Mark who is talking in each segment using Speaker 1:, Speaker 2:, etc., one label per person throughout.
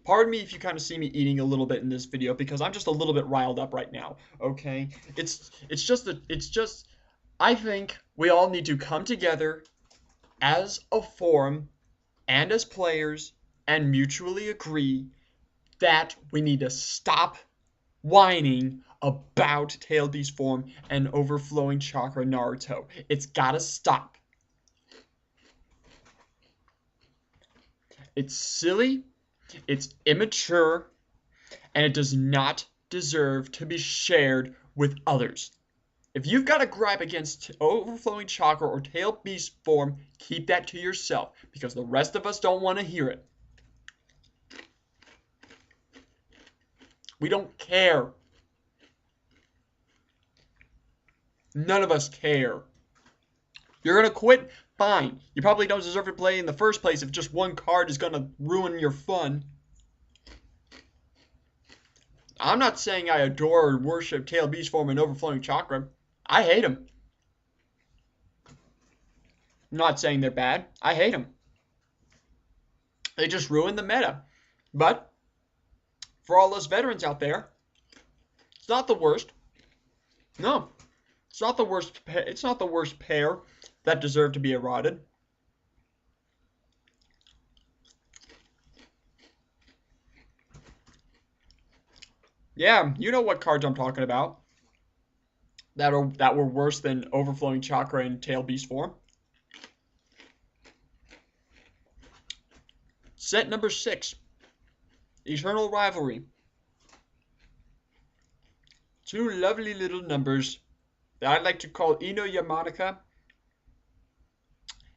Speaker 1: Pardon me if you kind of see me eating a little bit in this video because I'm just a little bit riled up right now, okay? It's just I think we all need to come together as a forum and as players and mutually agree that we need to stop whining about Tail Beast form and overflowing chakra Naruto. It's gotta stop. It's silly, it's immature, and it does not deserve to be shared with others. If you've got a gripe against overflowing chakra or Tail Beast form, keep that to yourself, because the rest of us don't want to hear it. We don't care. None of us care. You're going to quit? Fine. You probably don't deserve to play in the first place if just one card is going to ruin your fun. I'm not saying I adore or worship Tail Beast form and overflowing chakra. I hate them. I'm not saying they're bad. I hate them. They just ruin the meta. But for all those veterans out there, it's not the worst. No. It's not the worst. It's not the worst pair that deserve to be eroded. Yeah, you know what cards I'm talking about. That were worse than overflowing chakra and Tail Beast form. Set number 6. Eternal Rivalry. 2 lovely little numbers that I'd like to call Ino Yamanaka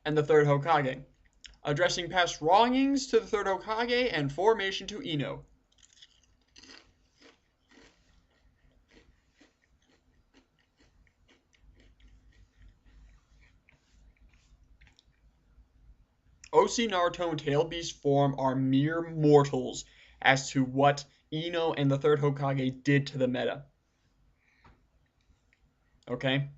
Speaker 1: and the third Hokage, addressing past wrongings to the third Hokage and formation to Ino. OC Naruto and Tail Beast form are mere mortals as to what Ino and the third Hokage did to the meta. Okay?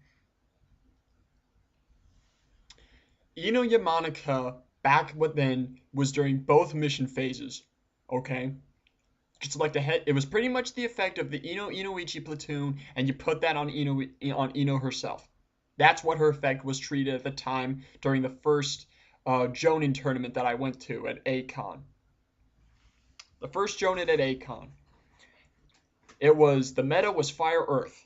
Speaker 1: Ino Yamanaka back then was during both mission phases. Okay? Just like it was pretty much the effect of the Inoichi platoon, and you put that on Ino herself. That's what her effect was treated at the time during the first Jonin tournament that I went to at A-Kon. The first Jonin at A-Kon. The meta was Fire Earth.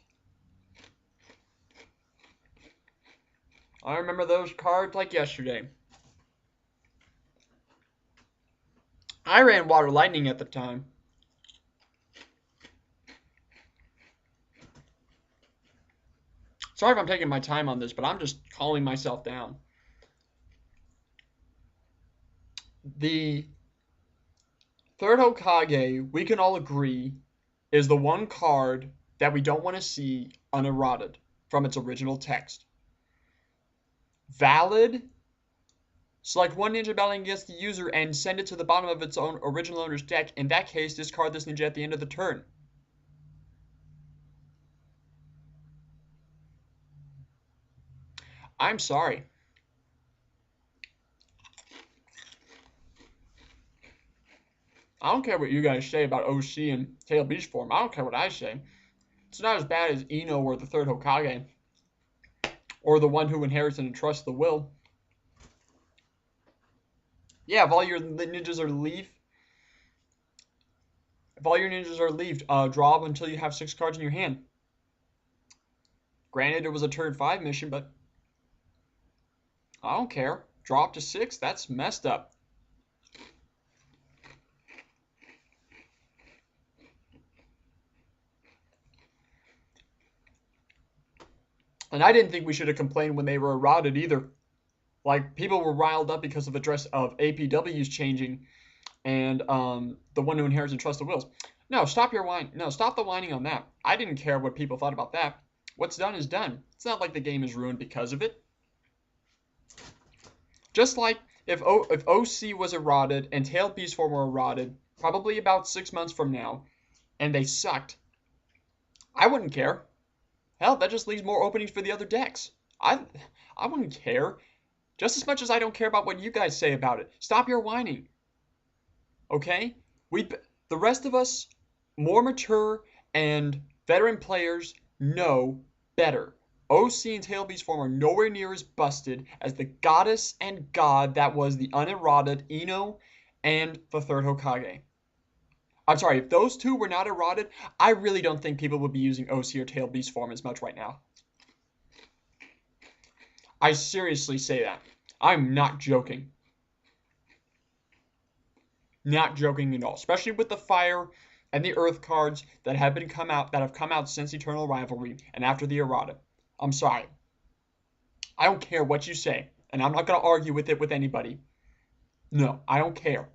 Speaker 1: I remember those cards like yesterday. I ran Water Lightning at the time. Sorry if I'm taking my time on this, but I'm just calming myself down. The third Hokage, we can all agree, is the one card that we don't want to see uneroded from its original text. Valid. Select one ninja battling against the user and send it to the bottom of its own original owner's deck. In that case, discard this ninja at the end of the turn. I'm sorry. I don't care what you guys say about OC and Tail Beast form. I don't care what I say. It's not as bad as Ino or the third Hokage. Or the one who inherits and entrusts the will. Yeah, if all your ninjas are leaf. If all your ninjas are leafed, draw up until you have 6 cards in your hand. Granted, it was a turn 5 mission, but I don't care. Draw up to 6? That's messed up. And I didn't think we should have complained when they were eroded either. Like, people were riled up because of the dress of APWs changing and the one who inherits and trusts the wills. No, stop your whine. No, stop the whining on that. I didn't care what people thought about that. What's done is done. It's not like the game is ruined because of it. Just like if OC was eroded and Tail Beast form were eroded, probably about 6 months from now, and they sucked, I wouldn't care. Hell, that just leaves more openings for the other decks. I wouldn't care. Just as much as I don't care about what you guys say about it. Stop your whining. Okay? The rest of us, more mature and veteran players, know better. OC and Tail Beast form are nowhere near as busted as the goddess and god that was the uneroded Ino and the third Hokage. I'm sorry, if those two were not eroded, I really don't think people would be using OC or Tail Beast form as much right now. I seriously say that. I'm not joking. Not joking at all. Especially with the fire and the earth cards that have come out since Eternal Rivalry and after the errata. I'm sorry. I don't care what you say, and I'm not gonna argue with it with anybody. No, I don't care.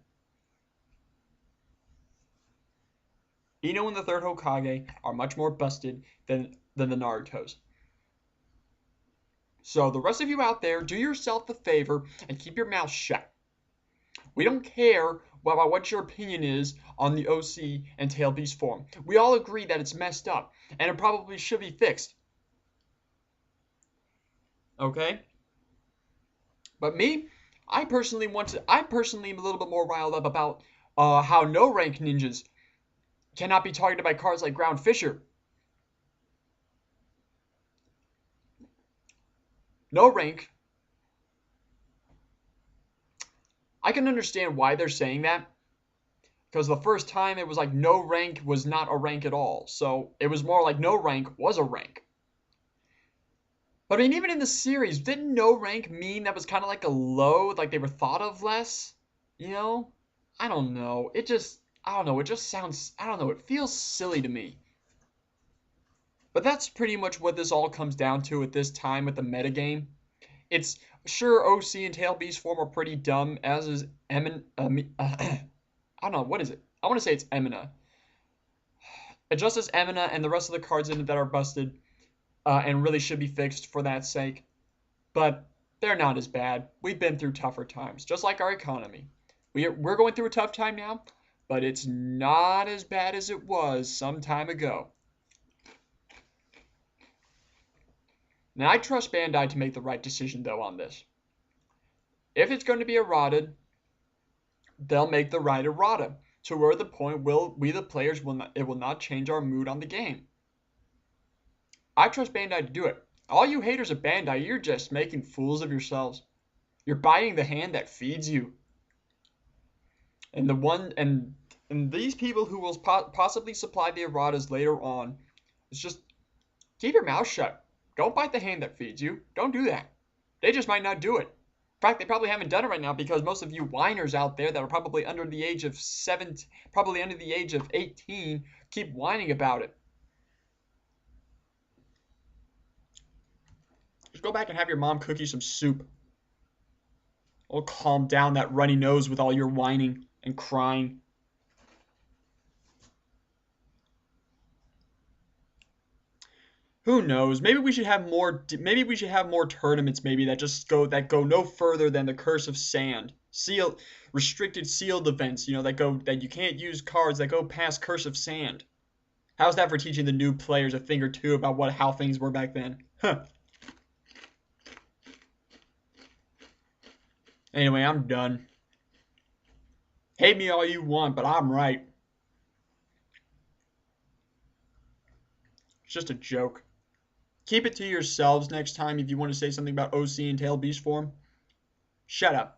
Speaker 1: Ino and the third Hokage are much more busted than the Narutos. So the rest of you out there, do yourself the favor and keep your mouth shut. We don't care about what your opinion is on the OC and Tail Beast form. We all agree that it's messed up, and it probably should be fixed. Okay? But me, I personally am a little bit more riled up about how no rank ninjas cannot be targeted by cards like Ground Fisher. No rank. I can understand why they're saying that, because the first time it was like no rank was not a rank at all. So it was more like no rank was a rank. But I mean, even in the series, didn't no rank mean that was kind of like a low, like they were thought of less? You know? I don't know. It just sounds, I don't know, it feels silly to me. But that's pretty much what this all comes down to at this time with the metagame. It's sure OC and Tail Beast form are pretty dumb, as is I don't know, what is it? I want to say it's Emina. Just as Emina and the rest of the cards in it that are busted and really should be fixed for that sake. But they're not as bad. We've been through tougher times, just like our economy. We're going through a tough time now, but it's not as bad as it was some time ago. Now, I trust Bandai to make the right decision, though, on this. If it's going to be eroded, they'll make the right errata, to where the point we the players it will not change our mood on the game. I trust Bandai to do it. All you haters of Bandai, you're just making fools of yourselves. You're biting the hand that feeds you. And these people who will possibly supply the erratas later on, it's just keep your mouth shut. Don't bite the hand that feeds you. Don't do that. They just might not do it. In fact, they probably haven't done it right now because most of you whiners out there that are probably under the age of 18, keep whining about it. Just go back and have your mom cook you some soup. It'll calm down that runny nose with all your whining and crying. Who knows? Maybe we should have more. Maybe we should have more tournaments. Maybe that go no further than the Curse of Sand, restricted sealed events. You know that you can't use cards that go past Curse of Sand. How's that for teaching the new players a thing or two about how things were back then? Huh. Anyway, I'm done. Hate me all you want, but I'm right. It's just a joke. Keep it to yourselves next time if you want to say something about OC and Tail Beast form. Shut up.